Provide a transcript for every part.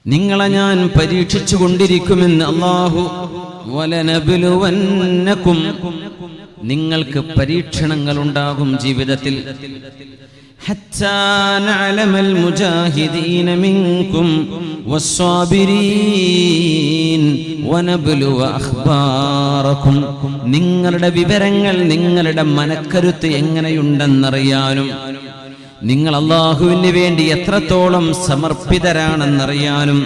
നിങ്ങളെ ഞാൻ പരീക്ഷിച്ചു കൊണ്ടിരിക്കുമെന്ന് അല്ലാഹു. വലനബ്ലുവന്നകും, നിങ്ങൾക്ക് പരീക്ഷണങ്ങൾ ഉണ്ടാകും ജീവിതത്തിൽ. ഹത്താ നഅലമൽ മുജാഹിദീന മിൻകും വസ്സാബിരീൻ വനബ്ലുവ അഖ്ബാറകും, നിങ്ങളുടെ വിവരങ്ങൾ, നിങ്ങളുടെ മനക്കരുത്ത് എങ്ങനെയുണ്ടെന്നറിയാനും, നിങ്ങൾ അല്ലാഹുവിന് വേണ്ടി എത്രത്തോളം സമർപ്പിതരാണെന്നറിയാനും,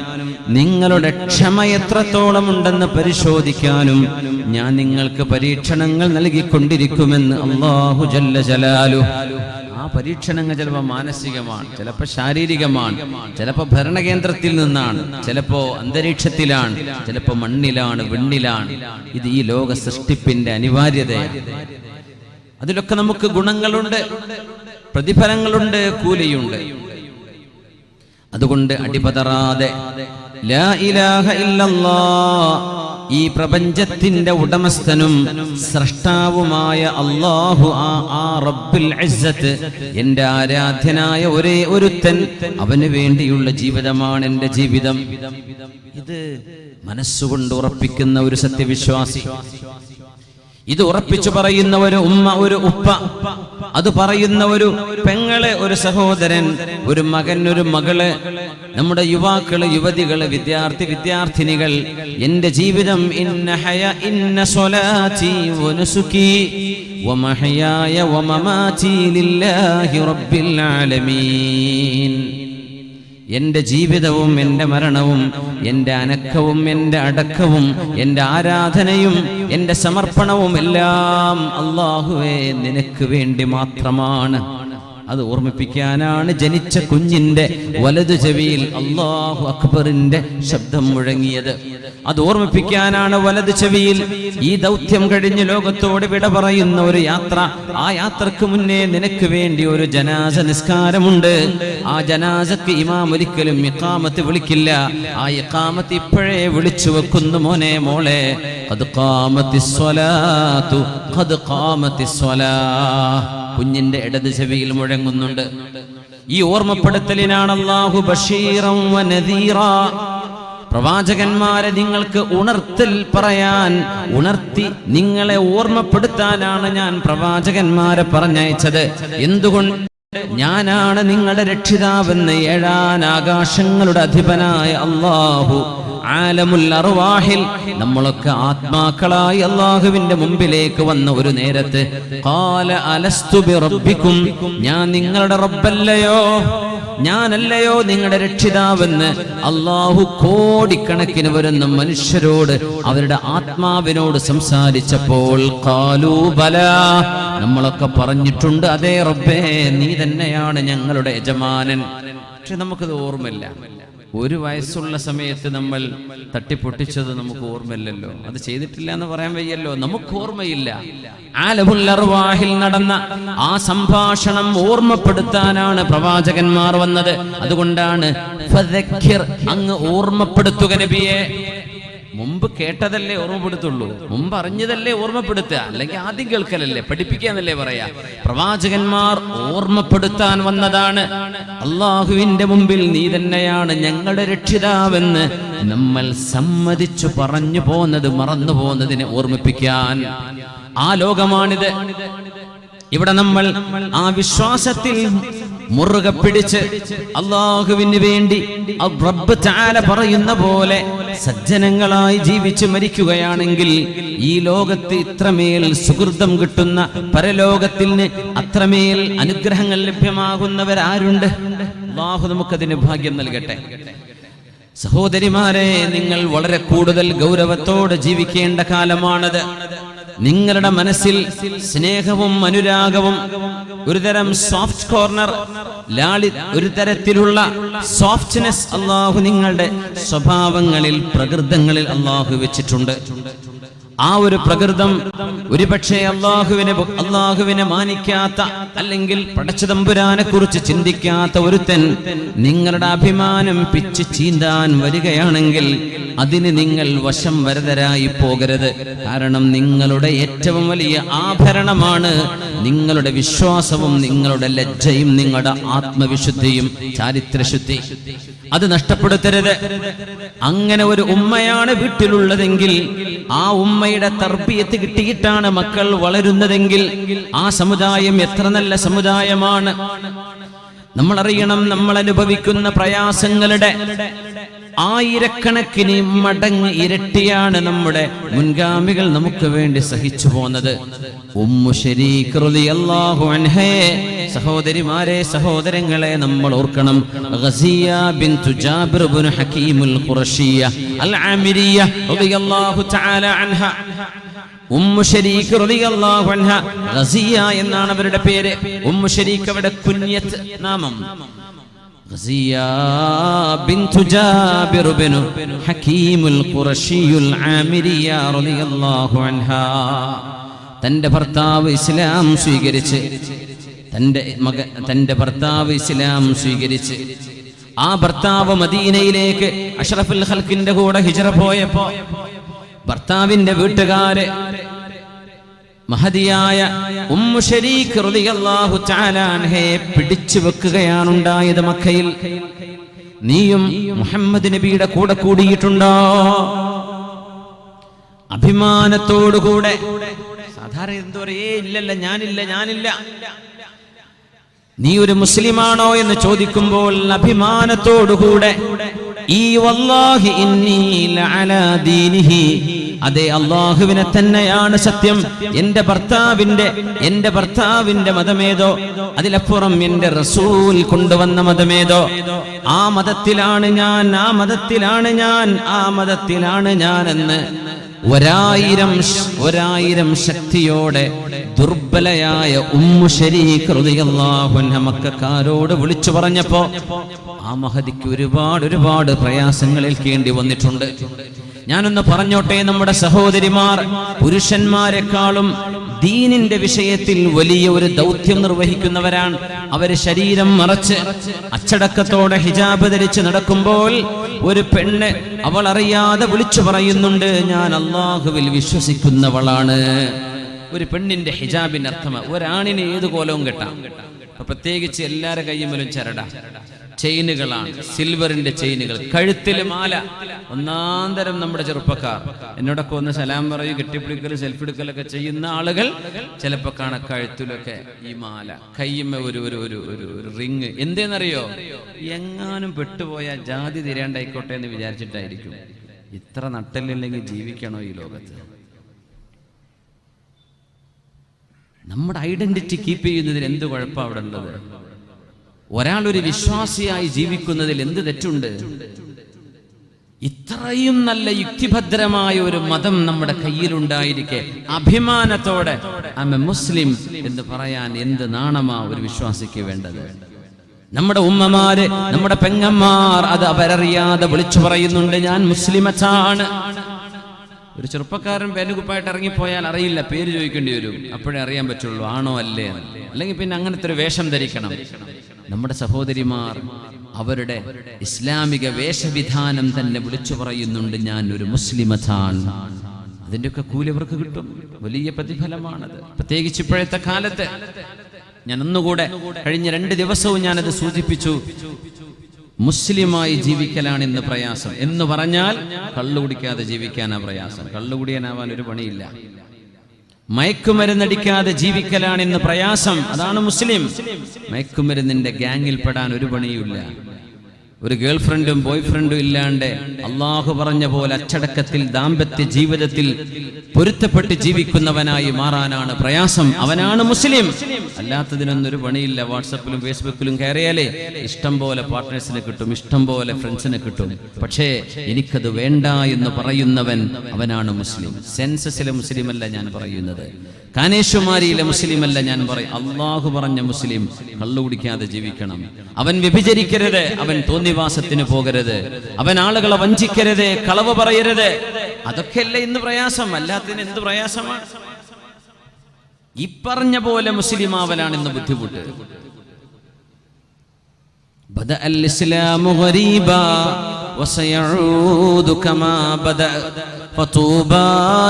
നിങ്ങളുടെ ക്ഷമ എത്രത്തോളം ഉണ്ടെന്ന് പരിശോധിക്കാനും ഞാൻ നിങ്ങൾക്ക് പരീക്ഷണങ്ങൾ നൽകിക്കൊണ്ടിരിക്കുമെന്ന് അല്ലാഹു ജല്ല ജലാലു. ആ പരീക്ഷണങ്ങൾ ചിലപ്പോൾ മാനസികമാണ്, ചിലപ്പോൾ ശാരീരികമാണ്, ചിലപ്പോൾ ഭരണകേന്ദ്രത്തിൽ നിന്നാണ്, ചിലപ്പോൾ അന്തരീക്ഷത്തിലാണ്, ചിലപ്പോൾ മണ്ണിലാണ്, വിണ്ണിലാണ്. ഇത് ഈ ലോക സൃഷ്ടിപ്പിന്റെ അനിവാര്യതയാണ്. അതിലൊക്കെ നമുക്ക് ഗുണങ്ങളുണ്ട്, പ്രതിഫലങ്ങളുണ്ട്, കൂലിയുണ്ട്. അതുകൊണ്ട് അടിപതറാതെ ലാ ഇലാഹ ഇല്ലല്ലാഹ്, ഈ പ്രപഞ്ചത്തിന്റെ ഉടമസ്ഥനും സ്രഷ്ടാവുമായ അല്ലാഹു, ആ റബ്ബുൽ ഇസ്സത്ത്, എന്റെ ആരാധ്യനായ ഒരേ ഒരുത്തൻ, അവന് വേണ്ടിയുള്ള ജീവിതമാണ് എന്റെ ജീവിതം. ഇത് മനസ്സുകൊണ്ട് ഉറപ്പിക്കുന്ന ഒരു സത്യവിശ്വാസി, ഇത് ഉറപ്പിച്ചു പറയുന്ന ഒരു ഉമ്മ, ഒരു ഉപ്പ, അത് പറയുന്ന ഒരു പെങ്ങള്, ഒരു സഹോദരൻ, ഒരു മകൻ, ഒരു മകള്, നമ്മുടെ യുവാക്കള്, യുവതികള്, വിദ്യാർത്ഥിനികൾ, എന്റെ ജീവിതം ഇന്ന സ്വലാത്തി വനുസുകി വമഹയായ വമമാതി ലില്ലാഹി റബ്ബിൽ ആലമീൻ. എന്റെ ജീവിതവും എന്റെ മരണവും എന്റെ അനക്കവും എന്റെ അടക്കവും എന്റെ ആരാധനയും എന്റെ സമർപ്പണവും എല്ലാം അല്ലാഹുവേ നിനക്ക് വേണ്ടി മാത്രമാണ്. അത് ഓർമ്മിപ്പിക്കാനാണ് ജനിച്ച കുഞ്ഞിന്റെ വലതു ചെവിയിൽ അല്ലാഹു അക്ബറിന്റെ ശബ്ദം മുഴങ്ങിയത്. അത് ഓർമ്മിപ്പിക്കാനാണ് വലതു ചെവിയിൽ ഈ ദൗത്യം കഴിഞ്ഞ് ലോകത്തോട് വിട പറയുന്ന ഒരു യാത്ര. ആ യാത്രക്ക് മുന്നേ നിനക്ക് വേണ്ടി ഒരു ജനാസ നിസ്കാരമുണ്ട്. ആ ജനാസക്ക് ഇമാം ഒരിക്കലും ഇഖാമത്ത് വിളിക്കില്ല. ആ ഇഖാമത്ത് ഇപ്പോഴേ വിളിച്ചു വെക്കുന്നു, മോനെ, മോളെ, ഖദ് ഖാമത്തിസ് സ്വലാത്തു, ഖദ് ഖാമത്തിസ് സ്വലാഹ്. കുഞ്ഞിന്റെ ഇടത് ചെവിയിൽ മുഴങ്ങുന്നുണ്ട്. ഈ ഓർമ്മപ്പെടുത്തലിനാണ് അല്ലാഹു ബശീറൻ വ നദീറാ, പ്രവാചകന്മാരെ നിങ്ങൾക്ക് ഉണർത്തൽ പറയാൻ, ഉണർത്തി നിങ്ങളെ ഓർമ്മപ്പെടുത്താനാണ് ഞാൻ പ്രവാചകന്മാരെ പറഞ്ഞയച്ചത്. എന്തുകൊണ്ട്? ഞാനാണ് നിങ്ങളുടെ രക്ഷിതാവെന്ന് ഏഴാനാകാശങ്ങളുടെ അധിപനായ അല്ലാഹു, ആലമുൽ അർവാഹിൽ, നമ്മളൊക്കെ ആത്മാക്കളായി അല്ലാഹുവിന്റെ മുമ്പിലേക്ക് വന്ന ഒരു നേരത്ത്, ഖാല അലസ്തു ബിറബ്ബിക്കും, ഞാൻ നിങ്ങളുടെ റബ്ബല്ലയോ, ഞാനല്ലയോ നിങ്ങളുടെ രക്ഷിതാവെന്ന് അല്ലാഹു കോടിക്കണക്കിന് വരുന്ന മനുഷ്യരോട്, അവരുടെ ആത്മാവിനോട് സംസാരിച്ചപ്പോൾ ഖാലൂ ബലാ, നമ്മളൊക്കെ പറഞ്ഞിട്ടുണ്ട്, അതേ റബ്ബേ, നീ തന്നെയാണ് ഞങ്ങളുടെ യജമാനൻ. പക്ഷെ നമുക്കത് ഓർമ്മയില്ല. ഒരു വയസ്സുള്ള സമയത്ത് നമ്മൾ തട്ടിപ്പൊട്ടിച്ചത് നമുക്ക് ഓർമ്മയില്ലല്ലോ. അത് ചെയ്തിട്ടില്ല എന്ന് പറയാൻ വയ്യല്ലോ, നമുക്ക് ഓർമ്മയില്ല. ആലമുൽ അർവാഹിൽ നടന്ന ആ സംഭാഷണം ഓർമ്മപ്പെടുത്താനാണ് പ്രവാചകന്മാർ വന്നത്. അതുകൊണ്ടാണ് ഫദക്കിർ, അങ്ങ് ഓർമ്മപ്പെടുത്തുക നബിയെ. മുമ്പ് കേട്ടതല്ലേ ഓർമ്മപ്പെടുത്തുള്ളൂ, മുമ്പ് അറിഞ്ഞതല്ലേ ഓർമ്മപ്പെടുത്തുക, അല്ലെങ്കിൽ ആദ്യം കേൾക്കലല്ലേ, പഠിപ്പിക്കാന്നല്ലേ പറയാ. പ്രവാചകന്മാർ ഓർമ്മപ്പെടുത്താൻ വന്നതാണ്. അള്ളാഹുവിന്റെ മുമ്പിൽ നീ തന്നെയാണ് ഞങ്ങളുടെ രക്ഷിതാവെന്ന് നമ്മൾ സമ്മതിച്ചു പറഞ്ഞു പോന്നത്, മറന്നു പോന്നതിനെ ഓർമ്മിപ്പിക്കാൻ. ആ ലോകമാണിത്. ഇവിടെ നമ്മൾ ആ വിശ്വാസത്തിൽ മുറുകെ പിടിച്ച് അല്ലാഹുവിന് വേണ്ടി റബ്ബ് തആല പറയുന്ന പോലെ സജ്ജനങ്ങളായി ജീവിച്ച് മരിക്കുകയാണെങ്കിൽ ഈ ലോകത്ത് ഇത്രമേൽ സുഹൃതം കിട്ടുന്ന, പരലോകത്തിന് അത്രമേൽ അനുഗ്രഹങ്ങൾ ലഭ്യമാകുന്നവരാരുണ്ട്? അല്ലാഹു നമുക്കതിന് ഭാഗ്യം നൽകട്ടെ. സഹോദരിമാരെ, നിങ്ങൾ വളരെ കൂടുതൽ ഗൗരവത്തോടെ ജീവിക്കേണ്ട കാലമാണത്. നിങ്ങളുടെ മനസ്സിൽ സ്നേഹവും അനുരാഗവും, ഒരുതരം സോഫ്റ്റ് കോർണർ, ഒരു തരത്തിലുള്ള സോഫ്റ്റ്നെസ് അല്ലാഹു നിങ്ങളുടെ സ്വഭാവങ്ങളിൽ, പ്രകൃതങ്ങളിൽ അല്ലാഹു വെച്ചിട്ടുണ്ട്. ആ ഒരു പ്രകൃതം ഒരുപക്ഷെ അള്ളാഹുവിനെ മാനിക്കാത്ത അല്ലെങ്കിൽ പടച്ചതമ്പുരാനെ കുറിച്ച് ചിന്തിക്കാത്ത ഒരുത്തൻ നിങ്ങളുടെ അഭിമാനം പിച്ചു ചീന്താൻ വരികയാണെങ്കിൽ അതിന് നിങ്ങൾ വശം വരതരായി പോകരുത്. കാരണം നിങ്ങളുടെ ഏറ്റവും വലിയ ആഭരണമാണ് നിങ്ങളുടെ വിശ്വാസവും നിങ്ങളുടെ ലജ്ജയും നിങ്ങളുടെ ആത്മവിശുദ്ധിയും ചാരിത്രശുദ്ധി. അത് നഷ്ടപ്പെടുത്തരുത്. അങ്ങനെ ഒരു ഉമ്മയാണ് വീട്ടിലുള്ളതെങ്കിൽ, ആ ഉമ്മയുടെ തർബിയത്ത് കിട്ടിയിട്ടാണ് മക്കൾ വളരുന്നതെങ്കിൽ ആ സമുദായം എത്ര നല്ല സമുദായമാണ്. നമ്മൾ അറിയണം, നമ്മൾ അനുഭവിക്കുന്ന പ്രയാസങ്ങളുടെ ആയിരക്കണക്കിന് മടങ്ങ് ഇരട്ടിയാണ് നമ്മുടെ മുൻഗാമികൾ നമുക്ക് വേണ്ടി സഹിച്ചു പോന്നത്. ഉമ്മു ശരീഖ് റളിയല്ലാഹു അൻഹേ, സഹോദരിമാരെ, സഹോദരങ്ങളെ, നമ്മൾ ഓർക്കണം. ഗസിയ ബിൻതു ജാബിർ ഇബ്നു ഹകീമുൽ ഖുറശിയ അൽ ആമിരിയ റളിയല്ലാഹു തആല അൻഹ. ഉമ്മു ശരീഖ് റളിയല്ലാഹു അൻഹ, ഗസിയ എന്നാണ് അവരുടെ പേര്. ഉമ്മു ശരീഖ് അവരുടെ കുഞ്ഞത്ത് നാമം. ഗസിയ ബിൻതു ജാബിർ ഇബ്നു ഹകീമുൽ ഖുറശിയുൽ ആമിരിയ റളിയല്ലാഹു അൻഹ. തന്റെ ഭർത്താവ് ഇസ്ലാം സ്വീകരിച്ച് തന്റെ ഭർത്താവ് ഇസ്ലാം സ്വീകരിച്ച് ആ ഭർത്താവ് മദീനയിലേക്ക് അഷ്റഫുൽ ഖൽഖിന്റെ കൂടെ ഹിജ്റ പോയപ്പോ ഭർത്താവിന്റെ വീട്ടുകാരെ മഹദിയായ ഉമ്മു ശരീഖ് റളിയല്ലാഹു തആല അൻഹയെ പിടിച്ചു വെക്കുകയാണ് ഉണ്ടായത് മക്കയിൽ. നീയും മുഹമ്മദ് നബിയുടെ കൂടെ കൂടിയിട്ടുണ്ടോ? അഭിമാനത്തോടുകൂടെ. സാധാരണ എന്തോ ഇല്ലല്ല, ഞാനില്ല. നീ ഒരു മുസ്ലിമാണോ എന്ന് ചോദിക്കുമ്പോൾ അഭിമാനത്തോടുകൂടെ ഈ വല്ലാഹി ഇന്നി ലഅലാ ദീനിഹി, അതെ അല്ലാഹുവിനെ തന്നെയാണ് സത്യം. എന്റെ ഭർത്താവിന്റെ മതമേതോ അതിലപ്പുറം എന്റെ റസൂൽ കൊണ്ടുവന്ന മതമേതോ ആ മതത്തിലാണ് ഞാൻ എന്ന് ഒരായിരം ശക്തിയോടെ ദുർബലയായ ഉമ്മു ശരീഖ് റളിയല്ലാഹു അൻഹ മക്കക്കാരോട് വിളിച്ചു പറഞ്ഞപ്പോ ആ മഹദിക്ക് ഒരുപാട് പ്രയാസങ്ങൾ ഏൽക്കേണ്ടി വന്നിട്ടുണ്ട്. ഞാനൊന്ന് പറഞ്ഞോട്ടെ, നമ്മുടെ സഹോദരിമാർ പുരുഷന്മാരെക്കാളും ദീനിന്റെ വിഷയത്തിൽ വലിയ ഒരു ദൗത്യം നിർവഹിക്കുന്നവരാണ്. അവര് ശരീരം മറച്ച് അച്ചടക്കത്തോടെ ഹിജാബ് ധരിച്ച് നടക്കുമ്പോൾ ഒരു പെണ്ണ് അവൾ അറിയാതെ വിളിച്ചു പറയുന്നുണ്ട്, ഞാൻ അല്ലാഹുവിൽ വിശ്വസിക്കുന്നവളാണ്. ഒരു പെണ്ണിന്റെ ഹിജാബിന്റെ അർത്ഥം ഒരാണിന് ഏത് കോലവും കെട്ടാം. പ്രത്യേകിച്ച് എല്ലാവരുടെ കയ്യുമ്മലും ചരട ചെയിനുകളാണ്, സിൽവറിന്റെ ചെയിനുകൾ, കഴുത്തിൽ മാല. ഒന്നാന്തരം നമ്മുടെ ചെറുപ്പക്കാർ എന്നോടൊക്കെ ഒന്ന് സലാം പറയും, കെട്ടിപ്പിടിക്കൽ സെൽഫി എടുക്കലൊക്കെ ചെയ്യുന്ന ആളുകൾ ചിലപ്പോ കാണാൻ കഴുത്തിലൊക്കെ ഈ മാല, കയ്യുമ്മ ഒരു റിങ്. എന്തേന്നറിയോ? എങ്ങാനും പെട്ടുപോയ ജാതി തിരയാണ്ടായിക്കോട്ടെ എന്ന് വിചാരിച്ചിട്ടായിരിക്കും. ഇത്ര നട്ടലില്ലെങ്കിൽ ജീവിക്കണോ ഈ ലോകത്ത്? നമ്മുടെ ഐഡന്റിറ്റി കീപ്പ് ചെയ്യുന്നതിൽ എന്ത് കുഴപ്പം അവിടെ ഉള്ളത്? ഒരാൾ ഒരു വിശ്വാസിയായി ജീവിക്കുന്നതിൽ എന്ത് തെറ്റുണ്ട്? ഇത്രയും നല്ല യുക്തിഭദ്രമായ ഒരു മതം നമ്മുടെ കയ്യിലുണ്ടായിരിക്കെ അഭിമാനത്തോടെ ഐ എം എ മുസ്ലിം എന്ന് പറയാൻ എന്ത് നാണമാ ഒരു വിശ്വാസിക്ക് വേണ്ടത്? നമ്മുടെ ഉമ്മമാര്, നമ്മുടെ പെങ്ങന്മാർ അത് അവരറിയാതെ വിളിച്ചു പറയുന്നുണ്ട്, ഞാൻ മുസ്ലിമത്താണ്. ഒരു ചെറുപ്പക്കാരൻ പേനുകുപ്പായിട്ട് ഇറങ്ങിപ്പോയാൽ അറിയില്ല, പേര് ചോദിക്കേണ്ടി വരും. അപ്പോഴേ അറിയാൻ പറ്റുള്ളൂ ആണോ അല്ലേ. അല്ലെങ്കിൽ പിന്നെ അങ്ങനത്തെ ഒരു വേഷം ധരിക്കണം. നമ്മുടെ സഹോദരിമാർ അവരുടെ ഇസ്ലാമിക വേഷവിധാനം തന്നെ വിളിച്ചു പറയുന്നുണ്ട്, ഞാൻ ഒരു മുസ്ലിമത്താണ്. അതിൻ്റെയൊക്കെ കൂലി അവർക്ക് കിട്ടും. വലിയ പ്രതിഫലമാണത്. പ്രത്യേകിച്ച് ഇപ്പോഴത്തെ കാലത്ത്. ഞാൻ ഒന്നുകൂടെ കഴിഞ്ഞ 2 ദിവസവും ഞാനത് സൂചിപ്പിച്ചു. മുസ്ലിമായി ജീവിക്കലാണ് ഇന്ന് പ്രയാസം. എന്ന് പറഞ്ഞാൽ കള്ളു കുടിക്കാതെ ജീവിക്കാനാ പ്രയാസം. കള്ളുകുടിയനാവാൻ ഒരു പണിയില്ല. മയക്കുമരുന്നടിക്കാതെ ജീവിക്കലാണ് ഇന്ന് പ്രയാസം. അതാണ് മുസ്ലിം. മയക്കുമരുന്നിന്റെ ഗ്യാങ്ങിൽ പെടാൻ ഒരു പണിയുമില്ല. ഒരു ഗേൾ ഫ്രണ്ടും ബോയ് ഫ്രണ്ടും ഇല്ലാണ്ട് അള്ളാഹു പറഞ്ഞ പോലെ അച്ചടക്കത്തിൽ ദാമ്പത്യ ജീവിതത്തിൽ പൊരുത്തപ്പെട്ട് ജീവിക്കുന്നവനായി മാറാനാണ് പ്രയാസം. അവനാണ് മുസ്ലിം. അല്ലാത്തതിനൊന്നൊരു പണിയില്ല. വാട്സപ്പിലും ഫേസ്ബുക്കിലും കയറിയാലേ ഇഷ്ടം പോലെ പാർട്ട്നേഴ്സിനെ കിട്ടും, ഇഷ്ടം പോലെ ഫ്രണ്ട്സിനെ കിട്ടും. പക്ഷേ എനിക്കത് വേണ്ട എന്ന് പറയുന്നവൻ അവനാണ് മുസ്ലിം. സെൻസസിലെ മുസ്ലിം അല്ല ഞാൻ പറയുന്നത്, കാനേശ്വമാരിയിലെ മുസ്ലിം അല്ല ഞാൻ പറയും. അള്ളാഹു പറഞ്ഞ മുസ്ലിം കള്ളു കുടിക്കാതെ ജീവിക്കണം. അവൻ വ്യഭിചരിക്കരുത്, അവൻ തോന്നിവാസത്തിന് പോകരുത്, അവൻ ആളുകളെ വഞ്ചിക്കരുത്, കളവ് പറയരുത്. അതൊക്കെയല്ലേ ഇന്ന് പ്രയാസം. അല്ലാത്തതിന് എന്ത് പ്രയാസമാണ്? ഈ പറഞ്ഞ പോലെ മുസ്ലിം ആവലാണ് ഇന്ന് ബുദ്ധിമുട്ട്. ബദഅ അൽ-ഇസ്ലാമു ഗരീബാ വസയഊദു കമാ ബദഅ ഫതൂബാ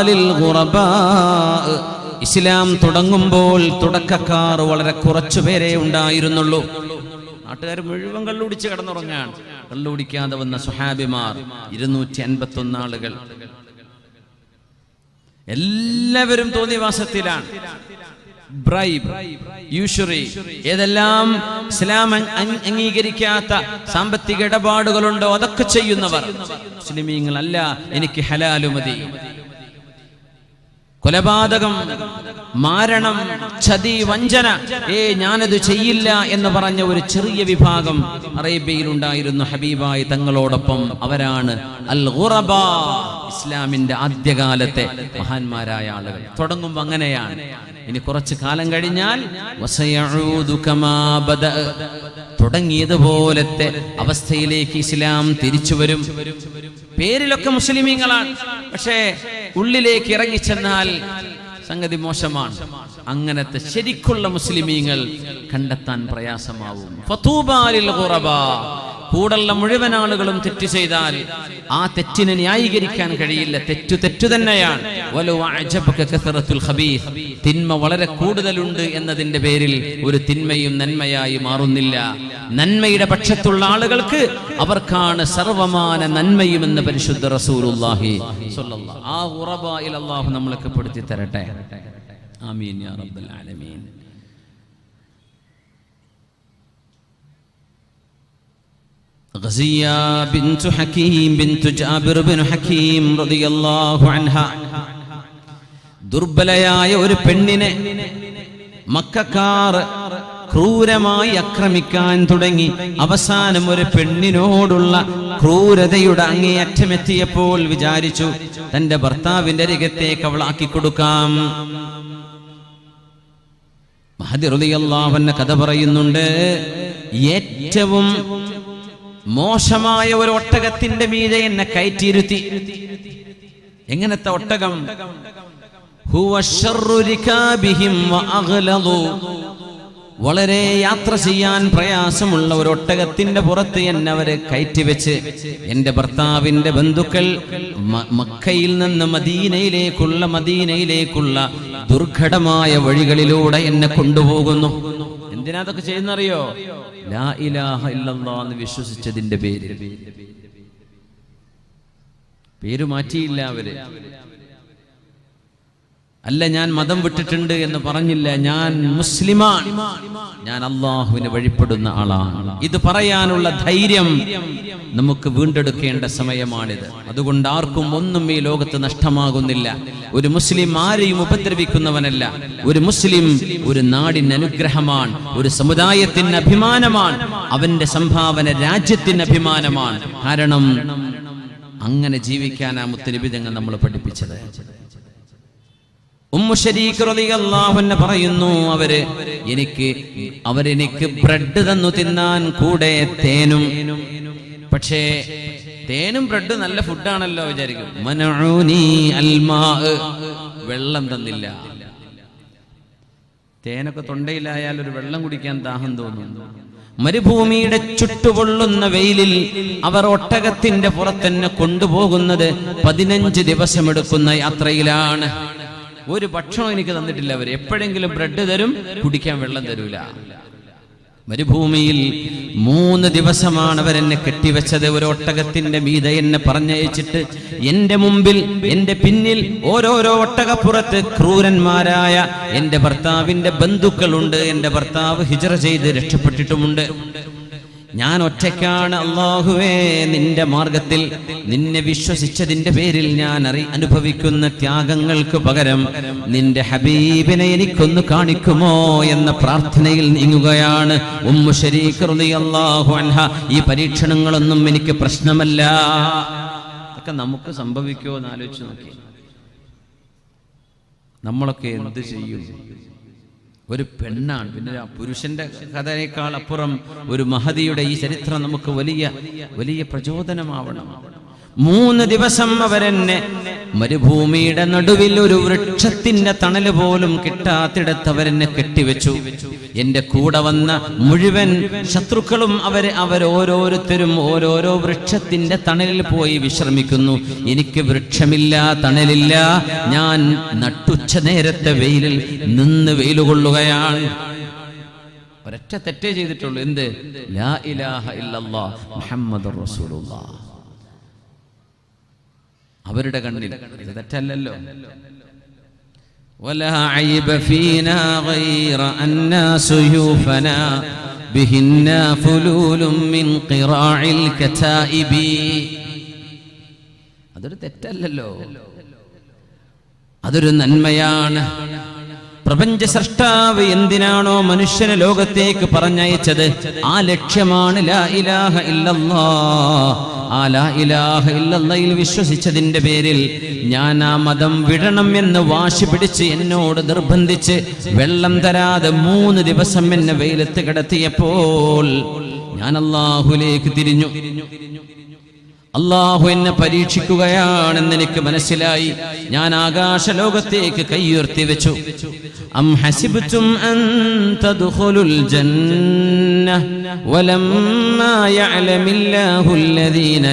ലിൽ-ഗുറബാ. ഇസ്ലാം തുടങ്ങുമ്പോൾ തുടക്കക്കാർ വളരെ കുറച്ചു പേരെ ഉണ്ടായിരുന്നുള്ളൂ. നാട്ടുകാർ മുഴുവൻ കള്ളുടിച്ച് കിടന്നുറങ്ങാൻ. കള്ളുടിക്കാതെ വന്ന സുഹാബിമാർ 251 ആളുകൾ. എല്ലാവരും തോന്നിവാസത്തിലാണ്. ബ്രൈബ്, യൂഷറി, ഏതെല്ലാം ഇസ്ലാം അംഗീകരിക്കാത്ത സാമ്പത്തിക ഇടപാടുകളുണ്ടോ അതൊക്കെ ചെയ്യുന്നവർ മുസ്ലിമീങ്ങളല്ല. എനിക്ക് ഹലാലു മതി. കൊലപാതകം, മാരണം, ചതി, വഞ്ചന, ഞാനത് ചെയ്യില്ല എന്ന് പറഞ്ഞ ഒരു ചെറിയ വിഭാഗം അറേബ്യയിൽ ഉണ്ടായിരുന്നു ഹബീബായി തങ്ങളോടൊപ്പം. അവരാണ് അൽ ഗുറബാ, ഇസ്ലാമിന്റെ ആദ്യകാലത്തെ മഹാന്മാരായ ആളുകൾ. തുടങ്ങുമ്പോൾ അങ്ങനെയാണ്. ഇനി കുറച്ചു കാലം കഴിഞ്ഞാൽ വസയഊദു കമാ ബദഅ, തുടങ്ങിയതുപോലത്തെ അവസ്ഥയിലേക്ക് ഇസ്ലാം തിരിച്ചു വരും. പേരിലൊക്കെ മുസ്ലിമീങ്ങളാണ്, പക്ഷേ ഉള്ളിലേക്ക് ഇറങ്ങിച്ചെന്നാൽ സംഗതി മോശമാണ്. അങ്ങനത്തെ ശരിക്കുള്ള മുസ്ലിമീങ്ങൾ കണ്ടെത്താൻ പ്രയാസമാവും. ഫതൂബാ ലിൽ ഗുറബാ, കൂടുള്ള മുഴുവൻ ആളുകളും തെറ്റ് ചെയ്താൽ ആ തെറ്റിനെ ന്യായീകരിക്കാൻ കഴിയില്ല. തെറ്റു തന്നെയാണ്. വലൗ അഅജബക കസറത്തുൽ ഖബീസ്, തിന്മ വളരെ കൂടുതലുണ്ട് എന്നതിന്റെ പേരിൽ ഒരു തിന്മയും നന്മയായി മാറുന്നില്ല. നന്മയുടെ പക്ഷത്തുള്ള ആളുകൾക്ക് അവർക്കാണ് സർവമാന നന്മയും എന്ന് പരിശുദ്ധ റസൂലുള്ളാഹി സ്വല്ലല്ലാഹു. ആ ഗുറബായിൽ അല്ലാഹു നമ്മളൊക്കെ പെടുത്തി തരട്ടെ. ആമീൻ യാ റബ്ബൽ ആലമീൻ. ഗസിയ ബിൻതു ഹകീം ബിൻതു ജാബിർ ബിൻ ഹകീം റളിയല്ലാഹു അൻഹ, ദുർബലയായ ഒരു പെണ്ണിനെ മക്കക്കാർ ക്രൂരമായി ആക്രമിക്കാൻ തുടങ്ങി. അവസാനം ഒരു പെണ്ണിനോടുള്ള ക്രൂരതയുടെ അങ്ങേയറ്റമെത്തിയപ്പോൾ വിചാരിച്ചു തന്റെ ഭർത്താവിന്റെ അരികത്തേക്ക് അവൾ ആക്കിക്കൊടുക്കാം. മഹദി റളിയല്ലാഹു അൻഹു കഥ പറയുന്നുണ്ട്. ഏറ്റവും മോശമായ ഒരു ഒട്ടകത്തിന്റെ മീതെ എന്നെ കയറ്റിയിരുത്തി. എങ്ങനത്തെ ഒട്ടകം? ഹുവ ശർറു റികാബിഹിം വഅഗ്ലദു, വളരെ യാത്ര ചെയ്യാൻ പ്രയാസമുള്ള ഒരു ഒട്ടകത്തിന്റെ പുറത്ത് എന്നെ അവരെ കയറ്റിവെച്ച് എന്റെ ഭർത്താവിന്റെ ബന്ധുക്കൾ മക്കയിൽ നിന്ന് മദീനയിലേക്കുള്ള ദുർഘടമായ വഴികളിലൂടെ എന്നെ കൊണ്ടുപോകുന്നു. എന്തിനാ അതൊക്കെ ചെയ്യുന്നറിയോ? ലാ ഇലാഹ ഇല്ലല്ലാഹ് എന്ന് വിശ്വസിച്ചതിന്റെ പേര് മാറ്റിയില്ല അവര്. അല്ല, ഞാൻ മതം വിട്ടിട്ടുണ്ട് എന്ന് പറഞ്ഞില്ല. ഞാൻ മുസ്ലിമാണ്, ഞാൻ അള്ളാഹുവിന് വഴിപ്പെടുന്ന ആളാണ്. ഇത് പറയാനുള്ള ധൈര്യം നമുക്ക് വീണ്ടെടുക്കേണ്ട സമയമാണിത്. അതുകൊണ്ട് ആർക്കും ഒന്നും ഈ ലോകത്ത് നഷ്ടമാകുന്നില്ല. ഒരു മുസ്ലിം ആരെയും ഉപദ്രവിക്കുന്നവനല്ല. ഒരു മുസ്ലിം ഒരു നാടിന് അനുഗ്രഹമാണ്, ഒരു സമുദായത്തിന് അഭിമാനമാണ്, അവന്റെ സംഭാവന രാജ്യത്തിന് അഭിമാനമാണ്. കാരണം അങ്ങനെ ജീവിക്കാനാ മുത്തനബി തങ്ങൾ നമ്മൾ പഠിപ്പിച്ചത്. ഉമ്മു ശരീഖ് റളിയല്ലാഹു അൻഹ പറയുന്നു, അവരെനിക്ക് ബ്രെഡ് തന്നു തിന്നാൻ, കൂടെ തേനും. പക്ഷേ തേനും ബ്രെഡ് നല്ല ഫുഡാണല്ലോ വിചാരിക്കും. മനഊനി അൽമാ, വെള്ളം തന്നില്ല. തേനൊക്കെ തൊണ്ടയിലായാൽ ഒരു വെള്ളം കുടിക്കാൻ ദാഹം തോന്നുന്നു. മരുഭൂമിയുടെ ചുട്ടുപൊള്ളുന്ന വെയിലിൽ അവർ ഒട്ടകത്തിന്റെ പുറത്തന്നെ കൊണ്ടുപോകുന്നത് 15 ദിവസമെടുക്കുന്ന യാത്രയിലാണ്. ഒരു ഭക്ഷണം എനിക്ക് തന്നിട്ടില്ല അവർ. എപ്പോഴെങ്കിലും ബ്രെഡ് തരും, കുടിക്കാൻ വെള്ളം തരൂല. മരുഭൂമിയിൽ 3 ദിവസമാണ് അവരെന്നെ കെട്ടിവെച്ചത്. ഒരു ഒട്ടകത്തിന്റെ മീതെ എന്നെ പറഞ്ഞയച്ചിട്ട് എന്റെ മുമ്പിൽ എന്റെ പിന്നിൽ ഓരോരോ ഒട്ടകപ്പുറത്ത് ക്രൂരന്മാരായ എന്റെ ഭർത്താവിന്റെ ബന്ധുക്കളുണ്ട്. എന്റെ ഭർത്താവ് ഹിജ്റ ചെയ്ത് രക്ഷപ്പെട്ടിട്ടുമുണ്ട്. ഞാൻ ഒറ്റയ്ക്കാണ്. അല്ലാഹുവേ, നിന്റെ മാർഗത്തിൽ നിന്നെ വിശ്വസിച്ചതിന്റെ പേരിൽ ഞാൻ അനുഭവിക്കുന്ന ത്യാഗങ്ങൾക്ക് പകരം നിന്റെ ഹബീബിനെ എനിക്കൊന്ന് കാണിക്കുമോ എന്ന പ്രാർത്ഥനയിൽ നീങ്ങുകയാണ് ഉമ്മു ശരീഖ് റളിയല്ലാഹു അൻഹ. ഈ പരീക്ഷണങ്ങളൊന്നും എനിക്ക് പ്രശ്നമല്ല. അതൊക്കെ നമുക്ക് സംഭവിക്കുമോ എന്ന് ആലോചിച്ച് നോക്കി. നമ്മളൊക്കെ എന്ത് ചെയ്യും? ഒരു പെണ്ണാണ്, പിന്നെ പുരുഷന്റെ കഥയേക്കാൾ അപ്പുറം ഒരു മഹദിയുടെ ഈ ചരിത്രം നമുക്ക് വലിയ വലിയ പ്രചോദനമാവണം. 3 ദിവസം അവരെന്നെ മരുഭൂമിയുടെ നടുവിൽ ഒരു വൃക്ഷത്തിന്റെ തണല് പോലും കിട്ടാത്തിടത്ത് അവരെന്നെ കെട്ടിവെച്ചു. എന്റെ കൂടെ വന്ന മുഴുവൻ ശത്രുക്കളും അവരോരോരുത്തരും ഓരോരോ വൃക്ഷത്തിന്റെ തണലിൽ പോയി വിശ്രമിക്കുന്നു. എനിക്ക് വൃക്ഷമില്ല, തണലില്ല. ഞാൻ നട്ടുച്ച നേരത്തെ വെയിലിൽ നിന്ന് വെയിലുകൊള്ളുകയാണ്. ഒരൊറ്റ തെറ്റേ ചെയ്തിട്ടുള്ളൂ. എന്ത്? ലാ ഇലാഹ ഇല്ലല്ലാഹ് മുഹമ്മദുർ റസൂലുള്ളാഹ്. അവരുടെ കണ്ണിൽ ഇത് തെറ്റല്ലല്ലോ. വലാ ഐബ ഫീനാ ഗൈറ അന്നാ സുയൂഫനാ ബിഹിന്നാ ഫുലൂലും മിൻ ഖിറാഇൽ കതായിബി. അതൊരു തെറ്റല്ലല്ലോ, അതൊരു നന്മയാണ്. പ്രപഞ്ച സൃഷ്ടാവ് എന്തിനാണോ മനുഷ്യനെ ലോകത്തേക്ക് പറഞ്ഞയച്ചത്, ആ ലക്ഷ്യമാണ് ലാ ഇലാഹ ഇല്ലല്ലാഹ്. ആ ലാ ഇലാഹ ഇല്ലല്ലാഹയിൽ വിശ്വസിച്ചതിന്റെ പേരിൽ ഞാൻ ആ മതം വിടണം എന്ന് വാശി പിടിച്ച് എന്നോട് നിർബന്ധിച്ച് വെള്ളം തരാതെ 3 ദിവസം എന്നെ വെയിലത്ത് കിടത്തിയപ്പോൾ ഞാൻ അല്ലാഹുവിലേക്ക് തിരിഞ്ഞു. അല്ലാഹു എന്നെ പരീക്ഷിക്കുകയാണെന്ന് എനിക്ക് മനസ്സിലായി. ഞാൻ ആകാശലോകത്തേക്ക് കൈയുയർത്തി വെച്ചു. അം ഹസിബ്തും അൻ തദ്ഖുലുൽ ജന്ന വലമ്മാ യഅലമില്ലാഹു അല്ലദീന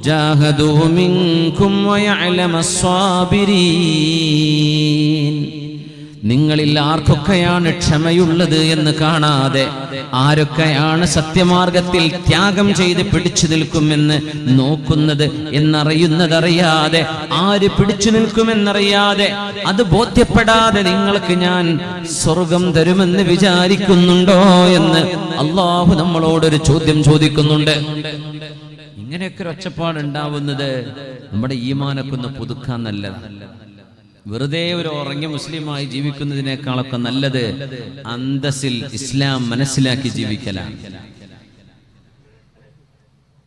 ജാഹദൂ മിൻകും വയഅലമസ് സ്വാബിരീൻ. നിങ്ങളിൽ ആർക്കൊക്കെയാണ് ക്ഷമയുള്ളത് എന്ന് കാണാതെ, ആരൊക്കെയാണ് സത്യമാർഗത്തിൽ ത്യാഗം ചെയ്ത് പിടിച്ചു നിൽക്കുമെന്ന് നോക്കുന്നത് എന്നറിയുന്നതറിയാതെ, ആര് പിടിച്ചു നിൽക്കുമെന്നറിയാതെ, അത് ബോധ്യപ്പെടാതെ നിങ്ങൾക്ക് ഞാൻ സ്വർഗം തരുമെന്ന് വിചാരിക്കുന്നുണ്ടോ എന്ന് അല്ലാഹു നമ്മളോടൊരു ചോദ്യം ചോദിക്കുന്നുണ്ട്. ഇങ്ങനെയൊക്കെ ഒരു ഒച്ചപ്പാടുണ്ടാവുന്നത് നമ്മുടെ ഈമാനൊക്കെ ഒന്ന് പുതുക്കാൻ നല്ലതാണ്. വെറുതെ ഒരു ഉറങ്ങിയ മുസ്ലിമായി ജീവിക്കുന്നതിനേക്കാളൊക്കെ നല്ലത് അന്തസ്സിൽ ഇസ്ലാം മനസ്സിലാക്കി ജീവിക്കലാണ്.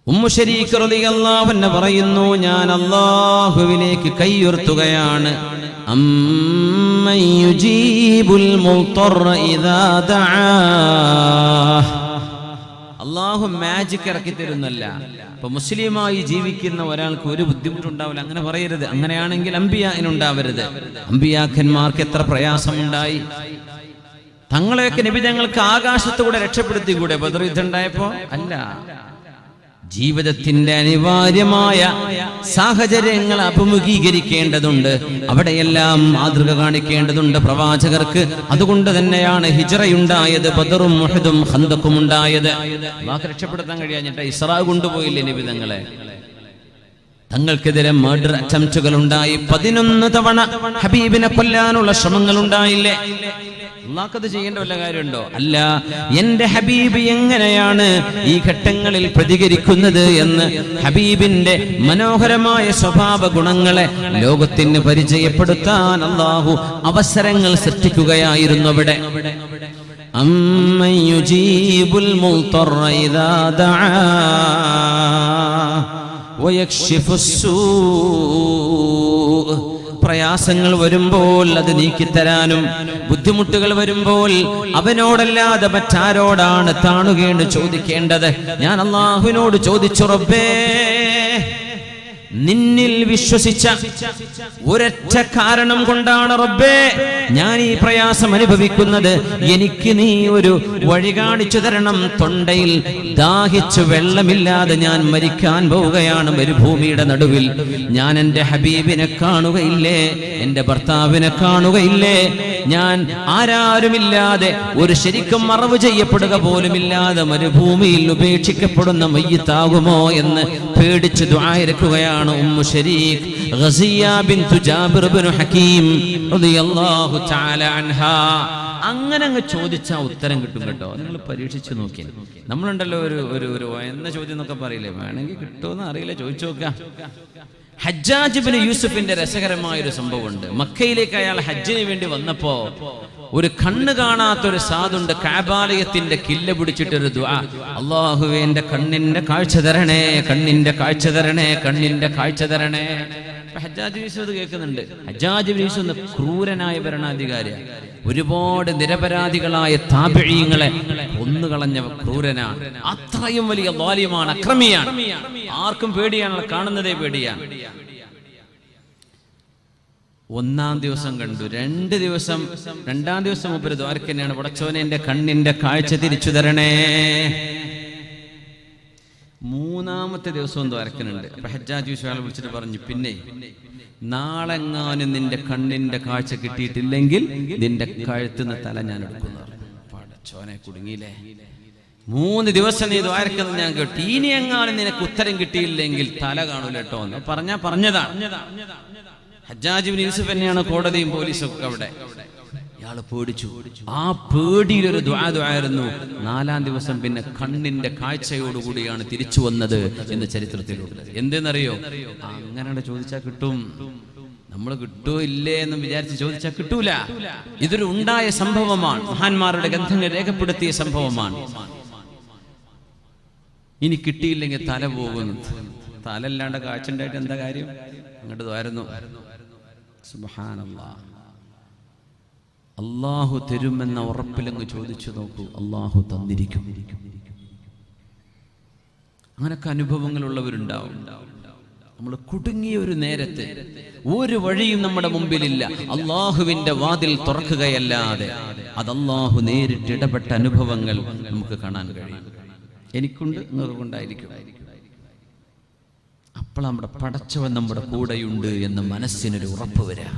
ഉമ്മു ശരീക്ക് റളിയല്ലാഹു അൻഹ പറയുന്നു, ഞാൻ അല്ലാഹുവിലേക്ക് കൈയുയർത്തുകയാണ്. അമ്മൻ യുജീബുൽ മുൾത്തറ ഇദാ ദആ. അല്ലാഹു മാജിക് ഇറക്കി തരുന്നല്ല. ഇപ്പൊ മുസ്ലിമായി ജീവിക്കുന്ന ഒരാൾക്ക് ഒരു ബുദ്ധിമുട്ടുണ്ടാവില്ല, അങ്ങനെ പറയരുത്. അങ്ങനെയാണെങ്കിൽ അമ്പിയാനുണ്ടാവരുത്. അമ്പിയാക്കന്മാർക്ക് എത്ര പ്രയാസമുണ്ടായി. തങ്ങളെയൊക്കെ നബി തങ്ങൾക്ക് ആകാശത്തുകൂടെ രക്ഷപ്പെടുത്തിക്കൂടെ ബദർ യുദ്ധം ഉണ്ടായപ്പോ? അല്ല, ജീവിതത്തിന്റെ അനിവാര്യമായ സാഹചര്യങ്ങൾ അഭിമുഖീകരിക്കേണ്ടതുണ്ട്. അവിടെയെല്ലാം മാതൃക കാണിക്കേണ്ടതുണ്ട് പ്രവാചകർക്ക്. അതുകൊണ്ട് തന്നെയാണ് ഹിജ്റയുണ്ടായത്, ബദറും ഉഹദും ഖന്തഖും ഉണ്ടായത്. അല്ലാഹു രക്ഷപ്പെടുത്താൻ കഴിയാഞ്ഞിട്ട് ഇസ്രാ കൊണ്ടുപോയില്ലേ നബി തങ്ങളെ? തങ്ങൾക്കെതിരെ മർഡർ അറ്റംപ്റ്റുകൾ ഉണ്ടായി. 11 തവണ ഹബീബിനെ കൊല്ലാനുള്ള ശ്രമങ്ങൾ ഉണ്ടായില്ലേ? അല്ലാഹുക്കത് ചെയ്യേണ്ട വല്ല കാര്യമുണ്ടോ? അല്ല. എന്റെ ഹബീബ് എങ്ങനെയാണ് ഈ ഘട്ടങ്ങളിൽ പ്രതികരിക്കുന്നത് എന്ന് ഹബീബിന്റെ മനോഹരമായ സ്വഭാവ ഗുണങ്ങളെ ലോകത്തിന് പരിചയപ്പെടുത്താൻ അല്ലാഹു അവസരങ്ങൾ സൃഷ്ടിക്കുകയായിരുന്നു അവിടെ. അമ്മൻ യുജീബുൽ മുൾത്തറ ഇദാ ദആ വയക്ഷിഫുസ് സൂഅ. പ്രയാസങ്ങൾ വരുമ്പോൾ അത് നീക്കിത്തരാനും, ബുദ്ധിമുട്ടുകൾ വരുമ്പോൾ അവനോടല്ലാതെ മറ്റാരോടാണ് താണുകേണ്ട് ചോദിക്കേണ്ടത്? ഞാൻ അല്ലാഹുവിനോട് ചോദിച്ചു, റബ്ബേ, നിന്നിൽ വിശ്വസിച്ച ഒരൊറ്റ കാരണം കൊണ്ടാണ് റബ്ബേ ഞാൻ ഈ പ്രയാസം അനുഭവിക്കുന്നത്. എനിക്ക് നീ ഒരു വഴി കാണിച്ചു തരണം. തൊണ്ടയിൽ ദാഹിച്ചു വെള്ളമില്ലാതെ ഞാൻ മരിക്കാൻ പോവുകയാണ് മരുഭൂമിയുടെ നടുവിൽ. ഞാൻ എൻ്റെ ഹബീബിനെ കാണുകയില്ലേ, എൻ്റെ ഭർത്താവിനെ കാണുകയില്ലേ? ഞാൻ ആരാരുമില്ലാതെ, ഒരു ശരിക്കും മറവ് ചെയ്യപ്പെടുക പോലുമില്ലാതെ മരുഭൂമിയിൽ ഉപേക്ഷിക്കപ്പെടുന്ന മയ്യിത്താകുമോ എന്ന് പേടിച്ച് ദുആ ഇറക്കുകയാണ് ഉമ്മു ശരീഖ് ഗസിയ ബിൻതു ജാബിർ ഇബ്നു ഹകീം റളിയല്ലാഹു തആല അൻഹാ. അങ്ങനെ അങ്ങ് ചോദിച്ചാൽ ഉത്തരം കിട്ടും കേട്ടോ. നിങ്ങൾ പരീക്ഷിച്ചു നോക്കി. നമ്മളുണ്ടല്ലോ ഒരു എന്ന ചോദ്യം എന്നൊക്കെ പറയില്ലേ, വേണമെങ്കിൽ കിട്ടുമെന്ന് അറിയില്ല, ചോദിച്ചു നോക്കാം. ഹജ്ജാജ് ഇബ്നു യൂസുഫിന്റെ രസകരമായ ഒരു സംഭവമുണ്ട്. മക്കയിലേക്ക് അയാൾ ഹജ്ജിന് വേണ്ടി വന്നപ്പോ ഒരു കണ്ണ് കാണാത്തൊരു സാധുണ്ട്, കഅബാലയത്തിന്റെ കില്ല പിടിച്ചിട്ടൊരു ദുആ, അല്ലാഹുവേ എന്റെ കണ്ണിന്റെ കാഴ്ച തരണേ, കണ്ണിന്റെ കാഴ്ച തരണേ, കണ്ണിന്റെ കാഴ്ച തരണേ. ഹജ്ജാജ് യൂസുഫ് കേൾക്കുന്നുണ്ട്. ഹജ്ജാജ് യൂസുഫ് ക്രൂരനായ ഭരണാധികാരിയാണ്. ഒരുപാട് നിരപരാധികളായ താബിഈങ്ങളെ കൊന്നുകളഞ്ഞ ക്രൂരനാണ്. അത്രയും വലിയ ളാലിമാണ്, അക്രമിയാണ്. ആർക്കും പേടിയാണ്, കാണുന്നതേ പേടിയാണ്. ഒന്നാം ദിവസം കണ്ടു, രണ്ടാം ദിവസം മൂപ്പര് ദ്വാരക്കന്നെയാണ്, പടച്ചോനെ എൻ്റെ കണ്ണിന്റെ കാഴ്ച തിരിച്ചു തരണേ. മൂന്നാമത്തെ ദിവസവും ദ്വാരക്കനുണ്ട്. അപ്പൊ ഹജ്ജാജ് വിശ്വാസം വിളിച്ചിട്ട് പറഞ്ഞു, പിന്നെ നാളെങ്ങാനും നിന്റെ കണ്ണിന്റെ കാഴ്ച കിട്ടിയിട്ടില്ലെങ്കിൽ നിന്റെ കഴുത്തുന്ന തല ഞാൻ എടുക്കുന്നു. പടച്ചോനെ, കുടുങ്ങിയില്ലേ. 3 ദിവസം നീ ദ്വാരക്കെന്ന് ഞാൻ കേട്ടു. ഇനി എങ്ങാനും നിനക്ക് ഉത്തരം കിട്ടിയില്ലെങ്കിൽ തല കാണൂല കേട്ടോ എന്ന് പറഞ്ഞതാണ്. ഹജ്ജാജ് ഇബ്നു യൂസുഫ് തന്നെയാണ് കോടതിയും പോലീസും ഒക്കെ അവിടെ. ഇയാള് പേടിച്ചു. ആ പേടിയിലൊരു ദുആയിരുന്നു. 4-ാം ദിവസം പിന്നെ കണ്ണിന്റെ കാഴ്ചയോടുകൂടിയാണ് തിരിച്ചു വന്നത് എന്ന് ചരിത്രത്തിലുണ്ട്. എന്തെന്നറിയോ? അങ്ങനെ ചോദിച്ചാൽ കിട്ടും. നമ്മൾ കിട്ടോ ഇല്ലേ എന്ന് വിചാരിച്ച് ചോദിച്ചാൽ കിട്ടൂല. ഇതൊരു ഉണ്ടായ സംഭവമാണ്, മഹാന്മാരുടെ ഗ്രന്ഥങ്ങൾ രേഖപ്പെടുത്തിയ സംഭവമാണ്. ഇനി കിട്ടിയില്ലെങ്കിൽ തല പോകുന്നു. തലല്ലാണ്ട് കാഴ്ച ഉണ്ടായിട്ട് എന്താ കാര്യം? അങ്ങോട്ട് ദ്വാരുന്നു. സുബ്ഹാനല്ലാഹ്. അള്ളാഹു തരുമെന്ന ഉറപ്പിലങ്ങ് ചോദിച്ചു നോക്കൂ, അള്ളാഹു തന്നിരിക്കും. അങ്ങനൊക്കെ അനുഭവങ്ങളുള്ളവരുണ്ടാവും. നമ്മൾ കുടുങ്ങിയ ഒരു നേരത്ത് ഒരു വഴിയും നമ്മുടെ മുമ്പിലില്ല, അള്ളാഹുവിന്റെ വാതിൽ തുറക്കുകയല്ലാതെ അത് അള്ളാഹു നേരിട്ട് ഇടപെട്ട അനുഭവങ്ങൾ നമുക്ക് കാണാൻ കഴിയും. എനിക്കുണ്ട്, നിങ്ങൾക്കുണ്ടായിരിക്കും. അപ്പോൾ നമ്മുടെ പടച്ചവൻ നമ്മുടെ കൂടെയുണ്ട് എന്ന് മനസ്സിനൊരു ഉറപ്പ് വരാം.